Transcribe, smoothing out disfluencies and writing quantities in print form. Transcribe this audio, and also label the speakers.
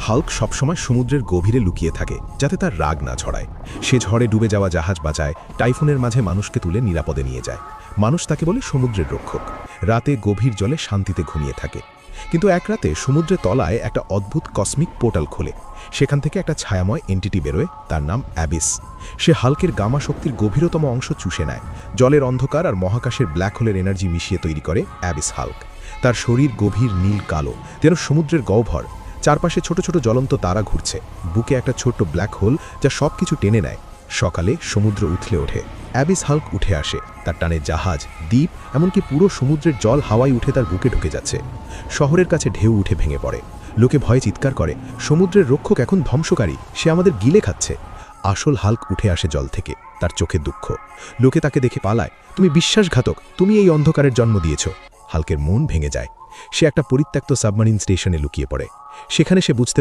Speaker 1: Hulk সবসময় সমুদ্রের গভীরে লুকিয়ে থাকে যাতে তার রাগ না ছড়ায়। সে ঝড়ে ডুবে যাওয়া জাহাজ বাঁচায়, টাইফুনের মাঝে মানুষকে তুলে নিরাপদে নিয়ে যায়। মানুষ তাকে বলে সমুদ্রের রক্ষক। রাতে গভীর জলে শান্তিতে ঘুমিয়ে থাকে। কিন্তু এক রাতে সমুদ্রের তলায় একটা অদ্ভুত কসমিক পোর্টাল খোলে। সেখান থেকে একটা ছায়াময় এন্টিটি বেরোয়, তার নাম অ্যাবিস। সে হাল্কের গামা শক্তির গভীরতম অংশ চুষে নেয়। জলের অন্ধকার আর মহাকাশের ব্ল্যাক হোলের এনার্জি মিশিয়ে তৈরি করে অ্যাবিস হাল্ক। তার শরীর গভীর নীল কালো, যেন সমুদ্রের গহ্বর। চারপাশে ছোট ছোট জ্বলন্ত তারা ঘুরছে, বুকে একটা ছোট্ট ব্ল্যাক হোল যা সবকিছু টেনে নেয়। সকালে সমুদ্র উথলে ওঠে, অ্যাবিস হাল্ক উঠে আসে। তার টানে জাহাজ, দ্বীপ, এমনকি পুরো সমুদ্রের জল হাওয়ায় উঠে তার বুকে ঢুকে যাচ্ছে। শহরের কাছে ঢেউ উঠে ভেঙে পড়ে। লোকে ভয়ে চিৎকার করে, সমুদ্রের রক্ষক এখন ধ্বংসকারী, সে আমাদের গিলে খাচ্ছে। আসল হাল্ক উঠে আসে জল থেকে, তার চোখে দুঃখ। লোকে তাকে দেখে পালায়, তুমি বিশ্বাসঘাতক, তুমি এই অন্ধকারের জন্ম দিয়েছ। হাল্কের মন ভেঙে যায়। সে একটা পরিত্যক্ত সাবমারিন স্টেশনে লুকিয়ে পড়ে। সেখানে সে বুঝতে